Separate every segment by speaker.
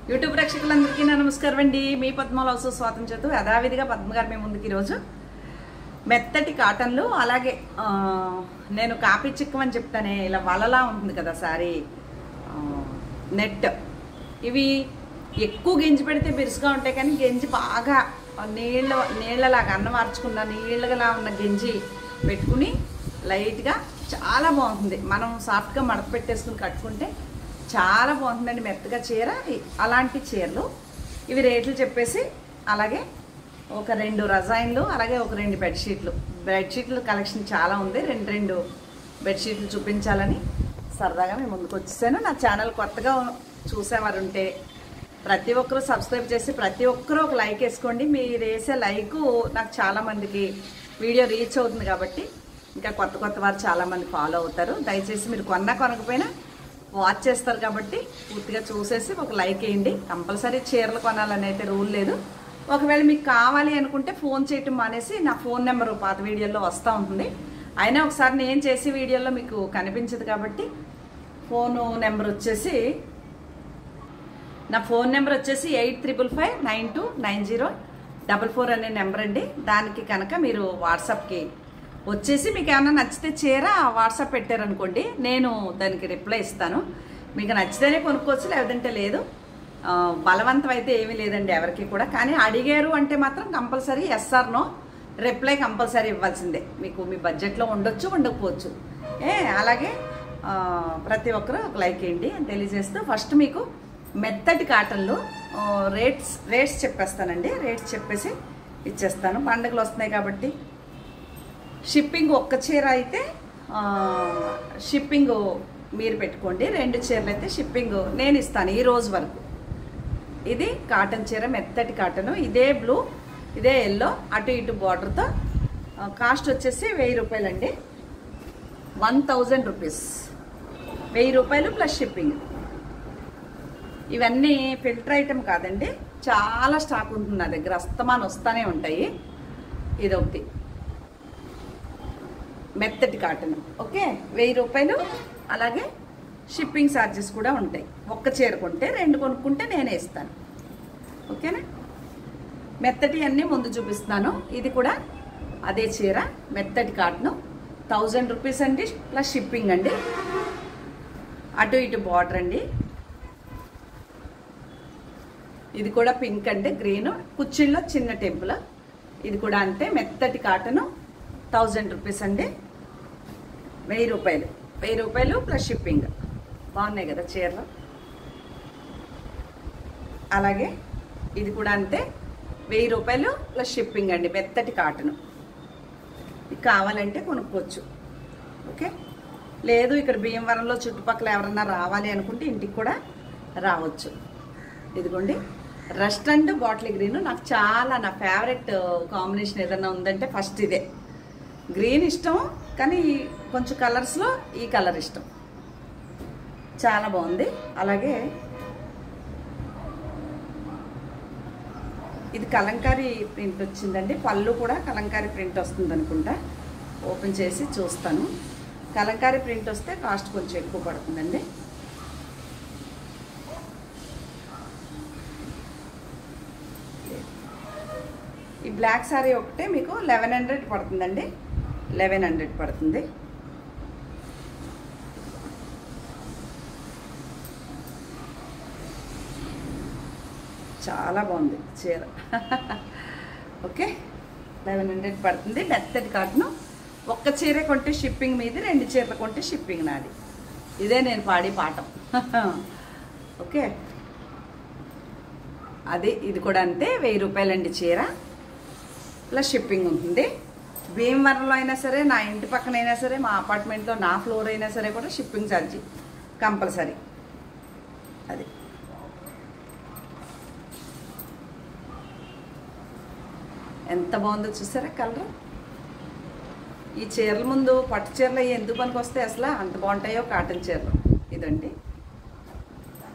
Speaker 1: YouTube ప్రేక్షకులందరికీ నమస్కారం అండి. మీ పద్మలౌసు స్వాతం చేతు యథావిధిగా పద్మ గారు మీ ముందుకు ఈరోజు మెత్తటి కాటన్లు, అలాగే నేను కాపీ చిక్కమని చెప్తానే, ఇలా వలలా ఉంటుంది కదా సారీ నెట్. ఇవి ఎక్కువ గెంజి పెడితే బిరుసుగా ఉంటాయి, కానీ గెంజి బాగా నీళ్ళలాగా అన్నం మార్చుకున్న నీళ్ళలా ఉన్న గెంజి పెట్టుకుని లైట్గా చాలా బాగుంటుంది. మనం సాఫ్ట్గా మడత పెట్టేసుకుని కట్టుకుంటే చాలా బాగుంటుందండి మెత్తగా చీర. అలాంటి చీరలు ఇవి రేట్లు చెప్పేసి, అలాగే ఒక 2 రజాయిన్లు, అలాగే ఒక 2 బెడ్షీట్లు కలెక్షన్ చాలా ఉంది. 2 బెడ్షీట్లు చూపించాలని సరదాగా మేము ముందుకు వచ్చేసాను. నా ఛానల్ కొత్తగా చూసేవారు ఉంటే ప్రతి ఒక్కరూ సబ్స్క్రైబ్ చేసి ప్రతి ఒక్కరూ ఒక లైక్ వేసుకోండి. మీరు వేసే లైకు నాకు చాలామందికి వీడియో రీచ్ అవుతుంది, కాబట్టి ఇంకా కొత్త వారు చాలామంది ఫాలో అవుతారు. దయచేసి మీరు కొనకపోయినా వాచ్ చేస్తారు కాబట్టి పూర్తిగా చూసేసి ఒక లైక్ వేయండి. కంపల్సరీ చీరలు కొనాలని అయితే రూల్ లేదు. ఒకవేళ మీకు కావాలి అనుకుంటే ఫోన్ చేయటం మానేసి నా ఫోన్ నెంబరు పాత వీడియోలో వస్తూ ఉంటుంది. అయినా ఒకసారి నేను చేసే వీడియోలో మీకు కనిపించదు కాబట్టి ఫోను నెంబర్ వచ్చేసి, నా ఫోన్ నెంబర్ వచ్చేసి 8555929044 అనే నెంబర్ అండి. దానికి కనుక మీరు వాట్సాప్కి వచ్చేసి మీకు ఏమైనా నచ్చితే చీర వాట్సాప్ పెట్టారనుకోండి, నేను దానికి రిప్లై ఇస్తాను. మీకు నచ్చితేనే కొనుక్కోవచ్చు, లేదంటే లేదు. బలవంతం అయితే ఏమీ లేదండి ఎవరికి కూడా. కానీ అడిగారు అంటే మాత్రం compulsory yes or no reply compulsory ఇవ్వాల్సిందే. మీకు మీ బడ్జెట్లో ఉండొచ్చు, ఉండకపోవచ్చు. అలాగే ప్రతి ఒక్కరు ఒక లైక్ వేయండి అని తెలియజేస్తూ, ఫస్ట్ మీకు మెత్తటి కాటన్లు రేట్స్ చెప్పేస్తానండి. రేట్స్ చెప్పేసి ఇచ్చేస్తాను. పండుగలు వస్తున్నాయి కాబట్టి షిప్పింగ్ ఒక్క చీర అయితే షిప్పింగ్ మీరు పెట్టుకోండి. 2 చీరలు అయితే షిప్పింగ్ నేను ఇస్తాను ఈ రోజు వరకు. ఇది కాటన్ చీర, మెత్తటి కాటను, ఇదే బ్లూ, ఇదే ఎల్లో, అటు ఇటు బార్డర్తో. కాస్ట్ వచ్చేసి 1000 రూపాయలండి. 1000 రూపీస్, 1000 రూపాయలు ప్లస్ షిప్పింగ్. ఇవన్నీ ఫిల్టర్ ఐటెం కాదండి, చాలా స్టాక్ ఉంటుంది నా దగ్గర, అస్తమానం వస్తూనే ఉంటాయి. ఇదొకటి మెత్తటి కాటన్, ఓకే, 1000 రూపాయలు. అలాగే షిప్పింగ్ ఛార్జెస్ కూడా ఉంటాయి. ఒక్క చీర కొంటే 2 కొనుక్కుంటే నేనే ఇస్తాను, ఓకేనా. మెత్తటి అన్నీ ముందు చూపిస్తున్నాను. ఇది కూడా అదే చీర, మెత్తటి కాటను, 1000 రూపీస్ అండి ప్లస్ షిప్పింగ్ అండి. అటు ఇటు బార్డర్ అండి. ఇది కూడా పింక్ అంటే గ్రీన్, కుచ్చిళ్ళలో చిన్న టెంపుల్. ఇది కూడా అంతే, మెత్తటి కాటను, 1000 రూపీస్ అండి. 1000 రూపాయలు, 1000 రూపాయలు ప్లస్ షిప్పింగ్. బాగున్నాయి కదా చీరలు. అలాగే ఇది కూడా అంతే, 1000 రూపాయలు ప్లస్ షిప్పింగ్ అండి, మెత్తటి కాటను. ఇది కావాలంటే కొనుక్కోవచ్చు, ఓకే. లేదు ఇక్కడ భీమవరంలో చుట్టుపక్కల ఎవరన్నా రావాలి అనుకుంటే ఇంటికి కూడా రావచ్చు. ఇదిగోండి రస్ట్ అండ్ బాటిల్ గ్రీన్, నాకు చాలా నా ఫేవరెట్ కాంబినేషన్ ఏదన్నా ఉందంటే ఫస్ట్ ఇదే. గ్రీన్ ఇష్టం, కానీ కొంచెం కలర్స్లో ఈ కలర్ ఇష్టం, చాలా బాగుంది. అలాగే ఇది కలంకారీ ప్రింట్ వచ్చిందండి. పళ్ళు కూడా కలంకారీ ప్రింట్ వస్తుంది అనుకుంటా. ఓపెన్ చేసి చూస్తాను. కలంకారీ ప్రింట్ వస్తే కాస్ట్ కొంచెం ఎక్కువ పడుతుందండి. ఈ బ్లాక్ సారీ ఒకటే మీకు 1100 పడుతుందండి, 1100 పడుతుంది. చాలా బాగుంది చీర, ఓకే. 1100 పడుతుంది, మెత్తటి కాటను. ఒక్క చీర కొంటే షిప్పింగ్ మీది, 2 చీరలు కొంటే షిప్పింగ్ నాది. ఇదే నేను పాడే పాఠం, ఓకే. అది ఇది కూడా అంతే, 1000 రూపాయలండి చీర ప్లస్ షిప్పింగ్ ఉంటుంది. భీమవరంలో అయినా సరే, నా ఇంటి పక్కన అయినా సరే, మా అపార్ట్మెంట్లో నా ఫ్లోర్ అయినా సరే కూడా షిప్పింగ్ ఛార్జీ కంపల్సరీ. అది ఎంత బాగుందో చూసారా కలర్. ఈ చీరల ముందు పట్టు చీరలు అవి ఎందుకు పనికి వస్తాయి అసలు, అంత బాగుంటాయో కాటన్ చీరలు. ఇదండి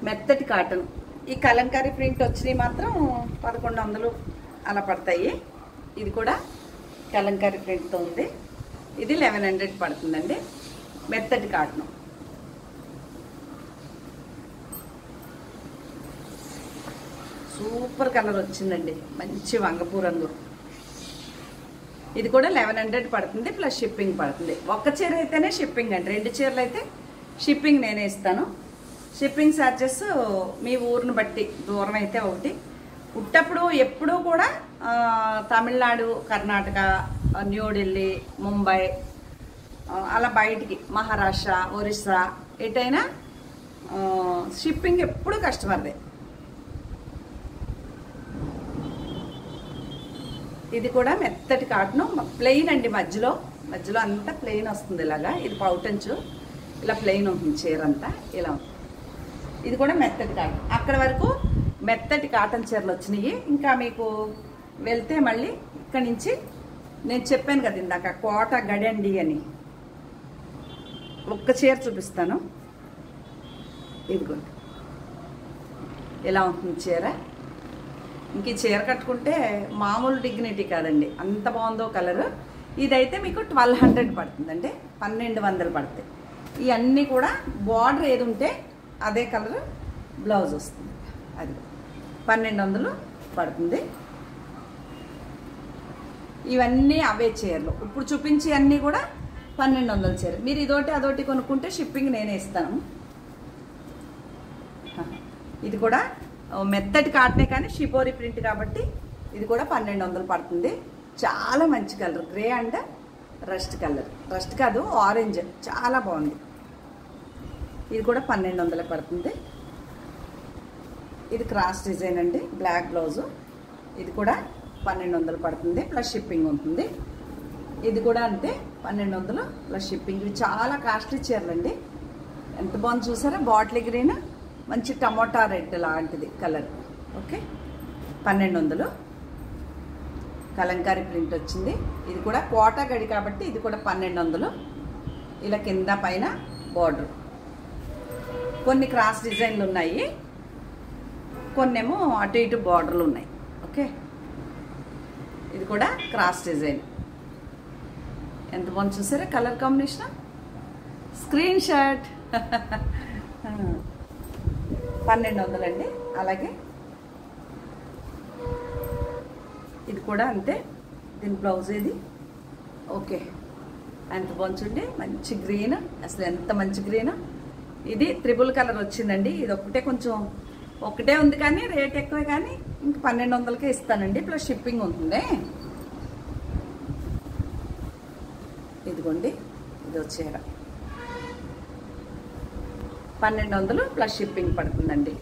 Speaker 1: మెత్తటి కాటన్. ఈ కలంకారీ ప్రింట్ వచ్చినవి మాత్రం 1100 అలా పడతాయి. ఇది కూడా కలంకారీ ప్రింట్తో ఉంది. ఇది 1100 పడుతుందండి, మెత్తటి కాటను. సూపర్ కలర్ వచ్చిందండి, మంచి వంగపూ రంగు. ఇది కూడా 1100 పడుతుంది, ప్లస్ షిప్పింగ్ పడుతుంది. ఒక్క చీర అయితేనే షిప్పింగ్ అండి, 2 చీరలు అయితే షిప్పింగ్ నేనే ఇస్తాను. షిప్పింగ్ ఛార్జెస్ మీ ఊరిని బట్టి, దూరం అయితే ఒకటి. పుట్టప్పుడు ఎప్పుడూ కూడా తమిళనాడు, కర్ణాటక, న్యూఢిల్లీ, ముంబై, అలా బయటికి మహారాష్ట్ర, ఒరిస్సా ఎటైనా షిప్పింగ్ ఎప్పుడు కస్టమర్దే. ఇది కూడా మెత్తటి కాటను, ప్లెయిన్ అండి, మధ్యలో అంతా ప్లెయిన్ వస్తుంది. ఇలాగా ఇది పౌటంచు, ఇలా ప్లెయిన్ ఉంటుంది చీర అంతా, ఇలా ఉంటుంది. ఇది కూడా మెత్తటి కాటన్. అక్కడ వరకు మెత్తటి కాటన్ చీరలు వచ్చినాయి. ఇంకా మీకు వెళ్తే మళ్ళీ ఇక్కడి నుంచి నేను చెప్పాను కదా ఇందాక కోట గడండి అని, ఒక్క చీర చూపిస్తాను. ఇదిగోండి ఇలా ఉంటుంది చీర. ఇంక ఈ చీర కట్టుకుంటే మామూలు డిగ్నిటీ కాదండి, అంత బాగుందో కలరు. ఇదైతే మీకు 1200 పడుతుందండి, 1200 పడతాయి. ఇవన్నీ కూడా బార్డర్ ఏది ఉంటే అదే కలర్ బ్లౌజ్ వస్తుంది. అది 1200 పడుతుంది. ఇవన్నీ అవే చీరలు, ఇప్పుడు చూపించి అన్నీ కూడా 1200 చీర. మీరు ఇదోటి అదోటి కొనుక్కుంటే షిప్పింగ్ నేనే ఇస్తాను. ఇది కూడా మెత్తటి కాటనే కానీ షిపోరి ప్రింట్ కాబట్టి ఇది కూడా 1200 పడుతుంది. చాలా మంచి colour, grey and rust colour, rust కాదు ఆరెంజ్, చాలా బాగుంది. ఇది కూడా 1200 పడుతుంది. ఇది క్రాస్ డిజైన్ అండి, బ్లాక్ బ్లౌజు. ఇది కూడా 1200 పడుతుంది, ప్లస్ షిప్పింగ్ ఉంటుంది. ఇది కూడా అంతే 1200 ప్లస్ షిప్పింగ్. ఇవి చాలా కాస్ట్లీ చీరలు అండి. ఎంత బాగుంది చూసారా, బాటిల్ గ్రీన్, మంచి టమోటా రెడ్ లాంటిది కలర్. ఓకే, 1200. కలంకారీ ప్రింట్ వచ్చింది. ఇది కూడా కోట గడి కాబట్టి ఇది కూడా 1200. ఇలా కింద పైన బార్డర్, కొన్ని క్రాస్ డిజైన్లు ఉన్నాయి, కొన్నేమో అటు ఇటు బార్డర్లు ఉన్నాయి. ఓకే, ఇది కూడా క్రాస్ డిజైన్. ఎంత బాగుంది చూసారా కలర్ కాంబినేషన్. స్క్రీన్ షాట్ 1200 అండి. అలాగే ఇది కూడా అంతే, దీని బ్లౌజ్ ఇది. ఓకే, ఎంత బాగుంది, మంచి గ్రీన్, అసలు ఎంత మంచి గ్రీన్. ఇది త్రిబుల్ కలర్ వచ్చిందండి. ఇది ఒకటే ఉంది కానీ రేట్ ఎక్కువే, కానీ ఇంక 1200కే ఇస్తానండి, ప్లస్ షిప్పింగ్ ఉంటుంది. ఇదిగోండి, ఇది వచ్చేరా 1200 ప్లస్ షిప్పింగ్ పడుతుందండి.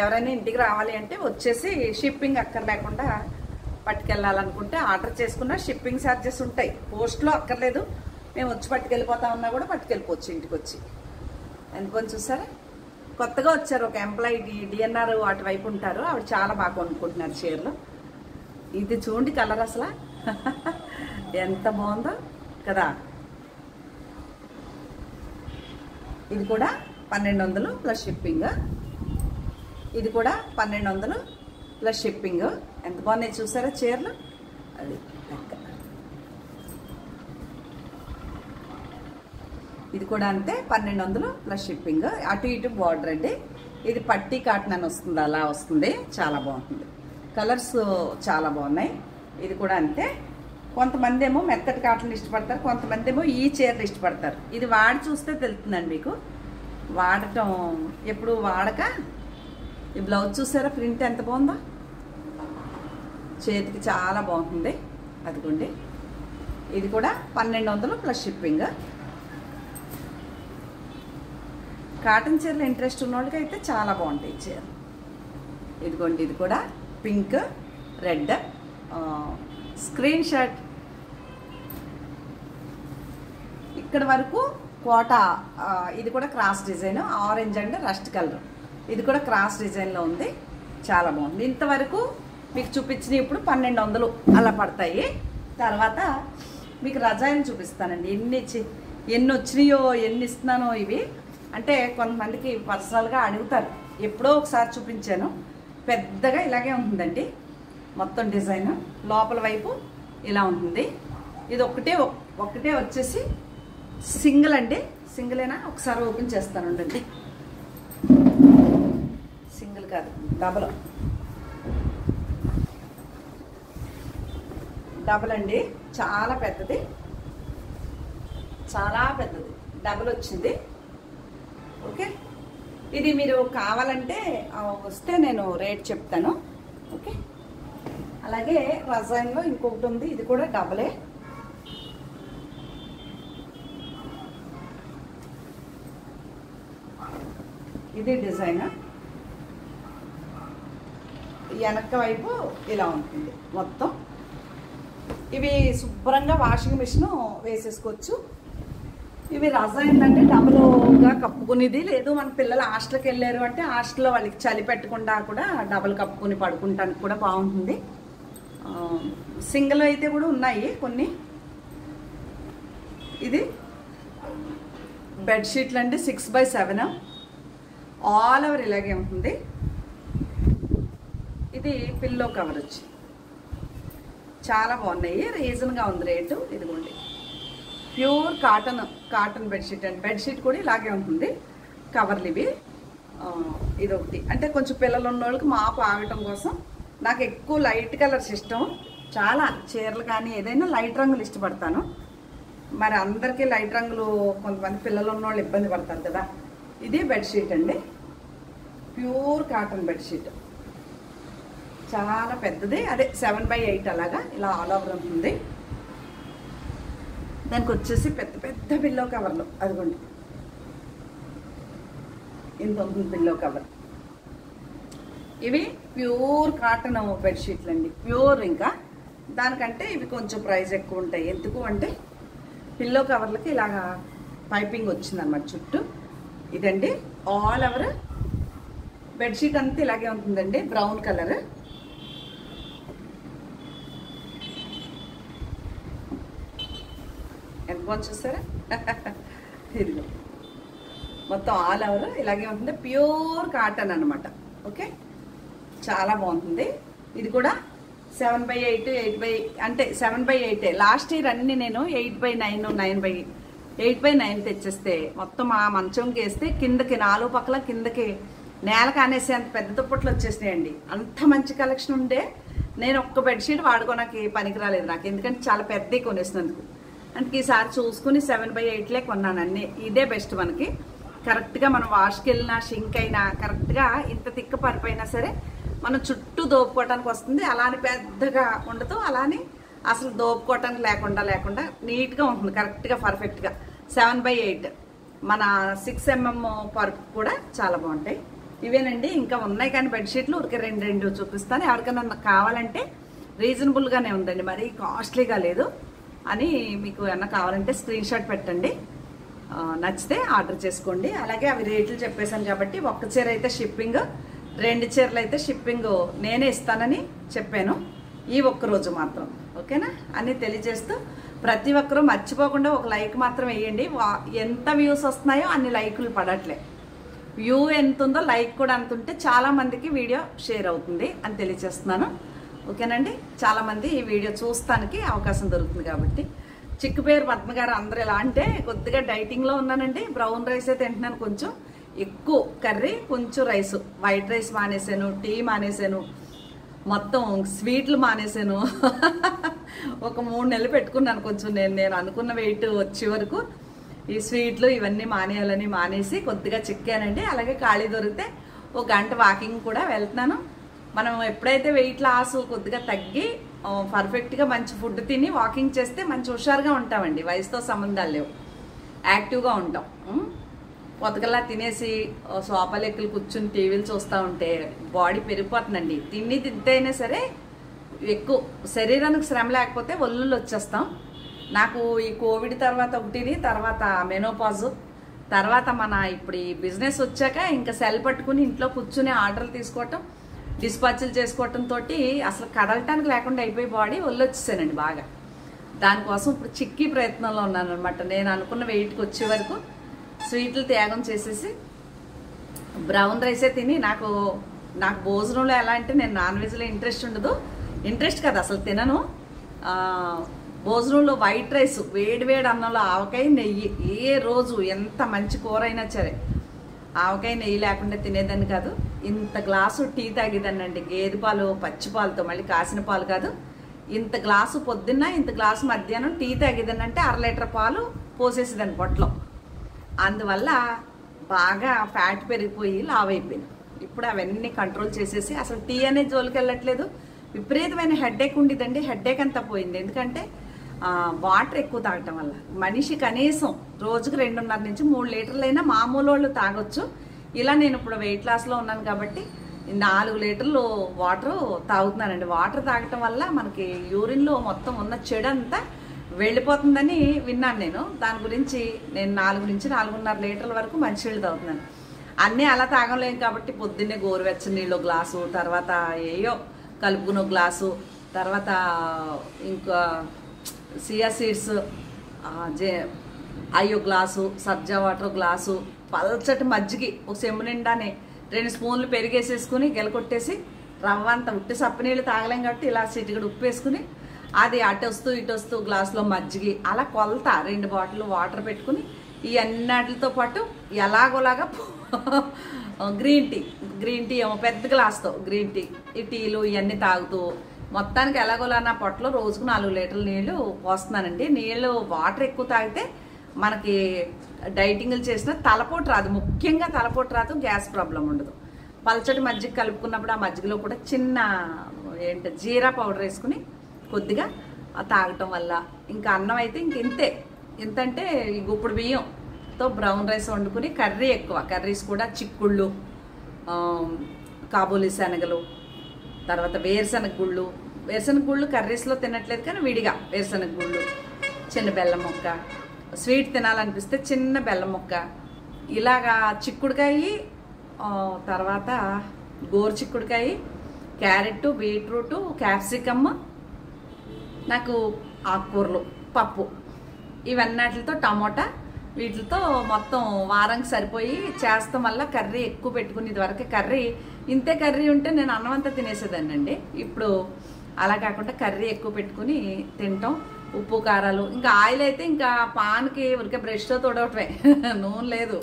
Speaker 1: ఎవరైనా ఇంటికి రావాలి అంటే వచ్చేసి షిప్పింగ్ అక్కర్లేకుండా పట్టుకెళ్ళాలనుకుంటే ఆర్డర్ చేసుకున్న షిప్పింగ్ ఛార్జెస్ ఉంటాయి. పోస్ట్లో అక్కర్లేదు, మేము వచ్చి పట్టుకెళ్ళిపోతా ఉన్నా కూడా పట్టుకెళ్ళిపోవచ్చు ఇంటికి వచ్చి. ఎందుకని చూసారా, కొత్తగా వచ్చారు ఒక ఎంప్లాయీ, డిఎన్ఆర్ అటువైపు ఉంటారు, ఆవిడ చాలా బాగా కొనుక్కుంటున్నారు చీరలు. ఇది చూడండి కలర్ అసలు ఎంత బాగుందో కదా. ఇది కూడా 1200 ప్లస్ షిప్పింగ్. ఇది కూడా 1200 ప్లస్ షిప్పింగ్. ఎంత బాగున్నాయి చూసారా చీరలు. అది లెక్క. ఇది కూడా అంతే 1200 ప్లస్ షిప్పింగ్. అటు ఇటు బార్డర్ అండి. ఇది పట్టీ కాటన్ అని వస్తుంది, అలా వస్తుంది, చాలా బాగుంటుంది. కలర్స్ చాలా బాగున్నాయి. ఇది కూడా అంతే. కొంతమంది ఏమో మెత్తటి కాటన్లు ఇష్టపడతారు, కొంతమంది ఏమో ఈ చీరలు ఇష్టపడతారు. ఇది వాడి చూస్తే తెలుస్తుందండి మీకు, వాడటం ఎప్పుడు వాడక. ఈ బ్లౌజ్ చూసారా ప్రింట్ ఎంత బాగుందో, చేతికి చాలా బాగుంటుంది. అదిగోండి, ఇది కూడా 1200 ప్లస్ షిప్పింగ్. కాటన్ చీరలు ఇంట్రెస్ట్ ఉన్న వాళ్ళకి అయితే చాలా బాగుంటాయి చీర. ఇదిగోండి, ఇది కూడా పింక్ రెడ్ స్క్రీన్ షాట్. ఇక్కడ వరకు కోట, ఇది కూడా cross design, orange and rust colour. ఇది కూడా క్రాస్ డిజైన్లో ఉంది, చాలా బాగుంది. ఇంతవరకు మీకు చూపించిన ఇప్పుడు 1200 అలా పడతాయి. తర్వాత మీకు రజాయిని చూపిస్తానండి, ఎన్ని వచ్చినాయో, ఎన్ని ఇస్తున్నానో. ఇవి అంటే కొంతమందికి పర్సనల్గా అడుగుతారు, ఎప్పుడో ఒకసారి చూపించాను. పెద్దగా ఇలాగే ఉంటుందండి మొత్తం డిజైన్, లోపల వైపు ఇలా ఉంటుంది. ఇది ఒకటే వచ్చేసి సింగిల్ అండి, సింగిలేనా, ఒకసారి ఓపెన్ చేస్తాను ఉండండి. సింగిల్ కాదు, డబల్. డబల్ అండి, చాలా పెద్దది, చాలా పెద్దది డబల్ వచ్చింది. ఓకే, ఇది మీరు కావాలంటే వస్తే నేను రేట్ చెప్తాను. ఓకే, అలాగే రజాయిన్లో ఇంకొకటి ఉంది, ఇది కూడా డబలే. ఇది డిజైన్, వెనక వైపు ఇలా ఉంటుంది మొత్తం. ఇవి శుభ్రంగా వాషింగ్ మిషన్ వేసేసుకోవచ్చు. ఇవి రజాయిన్ అంటే డబుల్గా కప్పుకునేది లేదు. మన పిల్లలు హాస్టల్కి వెళ్ళారు అంటే హాస్టల్లో వాళ్ళకి చలి పెట్టకుండా కూడా డబుల్ కప్పుకుని పడుకుంటానికి కూడా బాగుంటుంది. సింగిల్ అయితే కూడా ఉన్నాయి కొన్ని. ఇది బెడ్షీట్లు అండి, 6x7 ఆల్ ఓవర్ ఇలాగే ఉంటుంది. ఇది పిల్లో కవర్ వచ్చి చాలా బాగున్నాయి, రీజన్గా ఉంది రేటు. ఇదిగోండి, ప్యూర్ కాటన్ బెడ్షీట్ అండి. బెడ్షీట్ కూడా ఇలాగే ఉంటుంది, కవర్లు ఇవి. ఇదొకటి అంటే కొంచెం పిల్లలు ఉన్న వాళ్ళకి మాపు ఆగటం కోసం. నాకు ఎక్కువ లైట్ కలర్స్ ఇష్టం, చాలా చీరలు కానీ ఏదైనా లైట్ రంగులు ఇష్టపడతాను. మరి అందరికీ లైట్ రంగులు, కొంతమంది పిల్లలు ఉన్న వాళ్ళు ఇబ్బంది పడతారు కదా. ఇది బెడ్షీట్ అండి, ప్యూర్ కాటన్ బెడ్షీట్, చాలా పెద్దది. అదే 7x8 అలాగా ఇలా ఆల్ ఓవర్ ఉంటుంది. దానికి వచ్చేసి పెద్ద పెద్ద పిల్లో కవర్లు, అదిగోండి ఇంత ఉంటుంది పిల్లో కవర్. ఇవి ప్యూర్ కాటన్ బెడ్షీట్లు అండి, ప్యూర్. ఇంకా దానికంటే ఇవి కొంచెం ప్రైస్ ఎక్కువ ఉంటాయి. ఎందుకు అంటే పిల్లో కవర్లకి ఇలాగా పైపింగ్ వచ్చిందన్నమాట చుట్టూ. ఇదండి ఆల్ ఓవర్ బెడ్షీట్ అంతా ఇలాగే ఉంటుందండి, బ్రౌన్ కలర్. ఎంత బాగుంది చూసారా. ఇదిగో మొత్తం ఆల్ ఓవర్ ఇలాగే ఉంటుంది, ప్యూర్ కాటన్ అనమాట. ఓకే, చాలా బాగుంటుంది. ఇది కూడా 7x8, 8x అంటే 7x8. లాస్ట్ ఇయర్ అన్ని నేను 8x9, 8x9 తెచ్చేస్తే మొత్తం ఆ మంచంకి వేస్తే కిందకి 4 పక్కల కిందకి నేలకు అనేసి అంత పెద్ద దుప్పట్లు వచ్చేసినాయండి. అంత మంచి కలెక్షన్ ఉండే నేను ఒక్క బెడ్షీట్ వాడుకోనకి పనికిరాలేదు నాకు, ఎందుకంటే చాలా పెద్దవి కొనేసినందుకు. అందుకే ఈసారి చూసుకుని 7x8లే కొన్నాను అన్నీ. ఇదే బెస్ట్ మనకి. కరెక్ట్గా మనం వాష్కి వెళ్ళినా షింక్ అయినా కరెక్ట్గా ఇంత తిక్క పరిపోయినా సరే మనం చుట్టూ దోపుకోవటానికి వస్తుంది. అలానే పెద్దగా ఉండదు, అలానే అసలు దోపుకోవటానికి లేకుండా నీట్గా ఉంటుంది, కరెక్ట్గా పర్ఫెక్ట్గా. 7x8 మన 6mm పరుపు కూడా చాలా బాగుంటాయి. ఇవేనండి, ఇంకా ఉన్నాయి కానీ బెడ్షీట్లు ఊరికే రెండు చూపిస్తాను. ఎవరికైనా కావాలంటే రీజనబుల్గానే ఉందండి, మరీ కాస్ట్లీగా లేదు అని. మీకు ఏమన్నా కావాలంటే స్క్రీన్ షాట్ పెట్టండి, నచ్చితే ఆర్డర్ చేసుకోండి. అలాగే అవి రేట్లు చెప్పేశాను కాబట్టి ఒక్క చీర అయితే షిప్పింగ్, 2 చీరలు అయితే షిప్పింగ్ నేనే ఇస్తానని చెప్పాను ఈ ఒక్కరోజు మాత్రం. ఓకేనా అని తెలియజేస్తూ ప్రతి ఒక్కరూ మర్చిపోకుండా ఒక లైక్ మాత్రం వేయండి. ఎంత వ్యూస్ వస్తున్నాయో అన్ని లైకులు పడట్లే. వ్యూ ఎంత ఉందో లైక్ కూడా అంత ఉంటే చాలామందికి వీడియో షేర్ అవుతుంది అని తెలియజేస్తున్నాను. ఓకేనండి, చాలామంది ఈ వీడియో చూస్తానికి అవకాశం దొరుకుతుంది కాబట్టి. చిక్కు పేరు పద్మ గారు అందరూ ఎలా అంటే కొద్దిగా డైటింగ్లో ఉన్నానండి. బ్రౌన్ రైసే తింటున్నాను, కొంచెం ఎక్కువ కర్రీ, కొంచెం రైస్. వైట్ రైస్ మానేసాను, టీ మానేసాను, మొత్తం స్వీట్లు మానేసాను. ఒక 3 నెలలు పెట్టుకున్నాను కొంచెం నేను అనుకున్న వెయిట్ వచ్చే వరకు. ఈ స్వీట్లు ఇవన్నీ మానేయాలని మానేసి కొద్దిగా చిక్కానండి. అలాగే ఖాళీ దొరికితే 1 గంట వాకింగ్ కూడా వెళ్తున్నాను. మనం ఎప్పుడైతే వెయిట్ లాస్ కొద్దిగా తగ్గి పర్ఫెక్ట్గా మంచి ఫుడ్ తిని వాకింగ్ చేస్తే మంచి హుషారుగా ఉంటామండి. వయసుతో సంబంధాలు లేవు, యాక్టివ్గా ఉంటాం. పొద్దుగల్లా తినేసి సోఫాలు ఎక్కలు కూర్చుని టీవీలు చూస్తూ ఉంటే బాడీ పెరిగిపోతుందండి. తింటైనా సరే ఎక్కువ శరీరానికి శ్రమ లేకపోతే ఒళ్ళుళ్ళు వచ్చేస్తాం. నాకు ఈ కోవిడ్ తర్వాత ఒకటిని, తర్వాత మెనోపాజు, తర్వాత మన ఇప్పుడు ఈ బిజినెస్ వచ్చాక ఇంకా సెల్ పట్టుకుని ఇంట్లో కూర్చుని ఆర్డర్లు తీసుకోవటం, డిస్పాచ్లు చేసుకోవటంతో అసలు కదలటానికి లేకుండా అయిపోయి బాడీ ఒళ్ళు వచ్చేసానండి బాగా. దానికోసం ఇప్పుడు చిక్కీ ప్రయత్నంలో ఉన్నాను అనమాట. నేను అనుకున్న వెయిట్కి వచ్చే వరకు స్వీట్లు త్యాగం చేసేసి బ్రౌన్ రైసే తిని, నాకు భోజనంలో ఎలా అంటే నేను నాన్ వెజ్లో ఇంట్రెస్ట్ ఉండదు. ఇంట్రెస్ట్ కదా, అసలు తినను. భోజనంలో వైట్ రైస్, వేడి అన్నంలో ఆవకాయ, నెయ్యి, ఏ రోజు ఎంత మంచి కూర అయినా సరే ఆవకాయ నెయ్యి లేకుండా తినేదాన్ని కాదు. ఇంత గ్లాసు టీ తాగేదాన్నండి, గేదె పాలు పచ్చి పాలతో, మళ్ళీ కాసిన పాలు కాదు. ఇంత గ్లాసు పొద్దున్న, ఇంత గ్లాసు మధ్యాహ్నం టీ తాగేదాన్ని. అంటే 1/2 లీటర్ పాలు పోసేసేదాన్ని పొట్టలో. అందువల్ల బాగా ఫ్యాట్ పెరిగిపోయి లావ్ అయిపోయింది. ఇప్పుడు అవన్నీ కంట్రోల్ చేసేసి అసలు టీ అనే జోలికి వెళ్ళట్లేదు. విపరీతమైన హెడ్ఏక్ ఉండేదండి, హెడ్ఏక్ అంతా పోయింది. ఎందుకంటే వాటర్ ఎక్కువ తాగటం వల్ల. మనిషి కనీసం రోజుకు 2.5 నుంచి 3 లీటర్లైనా మామూలు వాళ్ళు తాగొచ్చు. ఇలా నేను ఇప్పుడు వెయిట్ లాస్లో ఉన్నాను కాబట్టి 4 లీటర్లు వాటర్ తాగుతున్నానండి. వాటర్ తాగటం వల్ల మనకి యూరిన్లో మొత్తం ఉన్న చెడు అంతా వెళ్ళిపోతుందని విన్నాను నేను. దాని గురించి నేను 4 నుంచి 4.5 లీటర్ల వరకు మంచినీళ్ళు తాగుతున్నాను. అన్నీ అలా తాగలేం కాబట్టి పొద్దున్నే గోరువెచ్చని నీళ్ళు గ్లాసు, తర్వాత ఏయో కలుపుకున్న గ్లాసు, తర్వాత ఇంకా సియా సీడ్స్ అయ్యో గ్లాసు, సబ్జా వాటర్ గ్లాసు, పల్చటి మజ్జిగి ఒక చెంబు నిండానే 2 స్పూన్లు పెరిగేసేసుకుని గెలకొట్టేసి, రవ్వ అంత ఉట్టి సప్పనీళ్ళు తాగలేం కాబట్టి ఇలా చిటికడు ఉప్పు వేసుకుని అది అటు వస్తూ ఇటు వస్తూ గ్లాసులో మజ్జిగి, అలా కొలత 2 బాటిల్ వాటర్ పెట్టుకుని ఈ అన్నిటితో పాటు ఎలాగోలాగా గ్రీన్ టీ ఏమో పెద్ద గ్లాస్తో గ్రీన్ టీ, ఈ టీలు ఇవన్నీ తాగుతూ మొత్తానికి ఎలాగోలా నా పొట్టలో రోజుకు 4 లీటర్ల నీళ్లు పోస్తున్నానండి. నీళ్ళు వాటర్ ఎక్కువ తాగితే మనకి డైటింగ్లు చేసిన తలపోటు రాదు, ముఖ్యంగా తలపోటు రాదు, గ్యాస్ ప్రాబ్లం ఉండదు. పల్చటి మజ్జిగ కలుపుకున్నప్పుడు ఆ మజ్జిగలో కూడా చిన్న జీరా పౌడర్ వేసుకుని కొద్దిగా తాగటం వల్ల, ఇంకా అన్నం అయితే ఇంతే. ఎంతంటే ఈ గుప్పుడు బియ్యంతో బ్రౌన్ రైస్ వండుకుని కర్రీ ఎక్కువ, కర్రీస్ కూడా చిక్కుళ్ళు, కాబూలీ శనగలు, తర్వాత వేరుశనగ గుళ్ళు కర్రీస్లో తినట్లేదు కానీ విడిగా వేరుశనగ గుళ్ళు, చిన్న బెల్లం ముక్క, స్వీట్ తినాలనిపిస్తే చిన్న బెల్లం ముక్క, ఇలాగా చిక్కుడుకాయ, తర్వాత గోరు చిక్కుడుకాయ, క్యారెట్, బీట్రూట్, క్యాప్సికమ్, నాకు ఆకుకూరలు, పప్పు, ఇవన్నిటితో టమోటా, వీటితో మొత్తం వారానికి సరిపోయి చేస్తాం వల్ల కర్రీ ఎక్కువ పెట్టుకుని, ఇదివరకు కర్రీ ఇంతే కర్రీ ఉంటే నేను అన్నం అంతా తినేసేదాన్ని అండి. ఇప్పుడు అలా కాకుండా కర్రీ ఎక్కువ పెట్టుకుని తింటాం. ఉప్పు కారాలు, ఇంకా ఆయిల్ అయితే ఇంకా పాన్కి ఉరికే బ్రష్తో తోడవటమే, నూనె లేదు.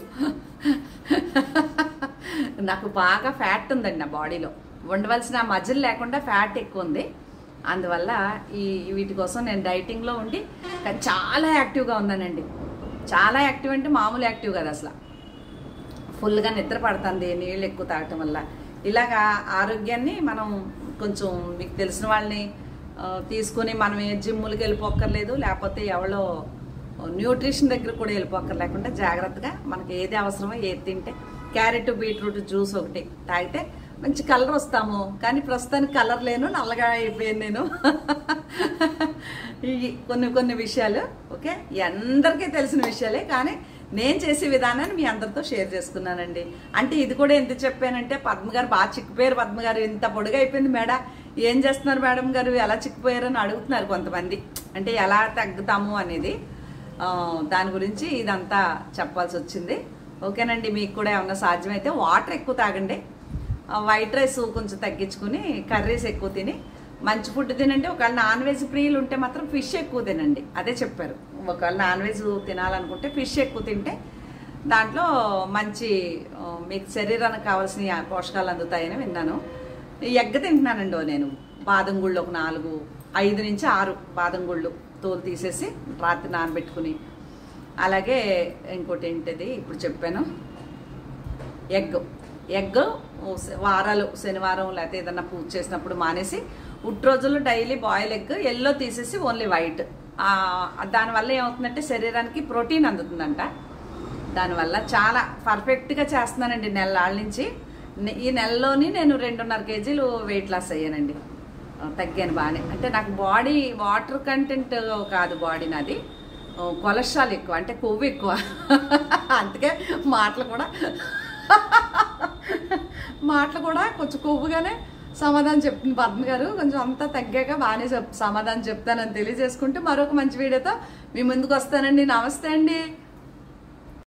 Speaker 1: నాకు బాగా ఫ్యాట్ ఉందండి నా బాడీలో, ఉండవలసిన మజిల్ లేకుండా ఫ్యాట్ ఎక్కువ ఉంది. అందువల్ల వీటి కోసం నేను డైటింగ్లో ఉండి చాలా యాక్టివ్గా ఉన్నానండి. చాలా యాక్టివ్ అంటే మామూలు యాక్టివ్ కదా, అసలు ఫుల్గా నిద్ర పడుతుంది నీళ్ళు ఎక్కువ తాగటం వల్ల. ఇలాగా ఆరోగ్యాన్ని మనం కొంచెం మీకు తెలిసిన వాళ్ళని తీసుకుని మనం జిమ్ములకి వెళ్ళిపోక్కర్లేదు, లేకపోతే ఎవరో న్యూట్రిషన్ దగ్గర కూడా వెళ్ళిపోక్కర్లేకుండా జాగ్రత్తగా మనకి ఏది అవసరమో ఏది తింటే, క్యారెట్ బీట్రూట్ జ్యూస్ ఒకటి తాగితే మంచి కలర్ వస్తాము. కానీ ప్రస్తుతానికి కలర్ లేను, నల్లగా అయిపోయాను నేను. ఈ కొన్ని విషయాలు ఓకే, అందరికీ తెలిసిన విషయాలే, కానీ నేను చేసే విధానాన్ని మీ అందరితో షేర్ చేసుకున్నానండి. అంటే ఇది కూడా ఎందుకు చెప్పానంటే, పద్మగారు బాగా చిక్కిపోయారు, పద్మగారు ఇంత పొడిగా అయిపోయింది మేడ, ఏం చేస్తున్నారు మేడం గారు, ఎలా చిక్కిపోయారని అడుగుతున్నారు కొంతమంది. అంటే ఎలా తగ్గుతాము అనేది దాని గురించి ఇదంతా చెప్పాల్సి వచ్చింది. ఓకేనండి, మీకు కూడా ఏమన్నా సాధ్యమైతే వాటర్ ఎక్కువ తాగండి, వైట్ రైస్ కొంచెం తగ్గించుకుని కర్రీస్ ఎక్కువ తిని మంచి ఫుడ్ తినండి. ఒకవేళ నాన్ వెజ్ ప్రియులు ఉంటే మాత్రం ఫిష్ ఎక్కువ తినండి, అదే చెప్పారు. ఒకవేళ నాన్ వెజ్ తినాలనుకుంటే ఫిష్ ఎక్కువ తింటే దాంట్లో మంచి మీకు శరీరానికి కావాల్సిన పోషకాలు అందుతాయని విన్నాను. ఎగ్ తింటున్నానండి నేను, బాదం గుళ్ళు ఒక 5 నుంచి 6 బాదం గుళ్ళు తోలు తీసేసి రాత్రి నానబెట్టుకుని, అలాగే ఇంకోటి ఏంటిది ఇప్పుడు చెప్పాను, ఎగ్ వారాలు శనివారం లేకపోతే ఏదన్నా పూజ చేసినప్పుడు మానేసి ఉట్టి రోజుల్లో డైలీ బాయిల్ ఎగ్ ఎల్లో తీసేసి ఓన్లీ వైట్. దానివల్ల ఏమవుతుందంటే శరీరానికి ప్రోటీన్ అందుతుందంట. దానివల్ల చాలా పర్ఫెక్ట్గా చేస్తున్నానండి నెలల నుంచి. ఈ నెలలోని నేను 2.5 కేజీలు వెయిట్ లాస్ అయ్యానండి, తగ్గాను బాగానే. అంటే నాకు బాడీ వాటర్ కంటెంట్ కాదు, బాడీ నాది కొలెస్ట్రాల్ ఎక్కువ, అంటే కొవ్వు ఎక్కువ. అందుకే మాటలు కూడా కొంచెం కొవ్వుగానే సమాధానం చెప్తుంది పద్మ గారు. కొంచెం అంతా తగ్గాక బాగానే సమాధానం చెప్తానని తెలియజేసుకుంటూ మరొక మంచి వీడియోతో మీ ముందుకు వస్తానండి. నమస్తే అండి.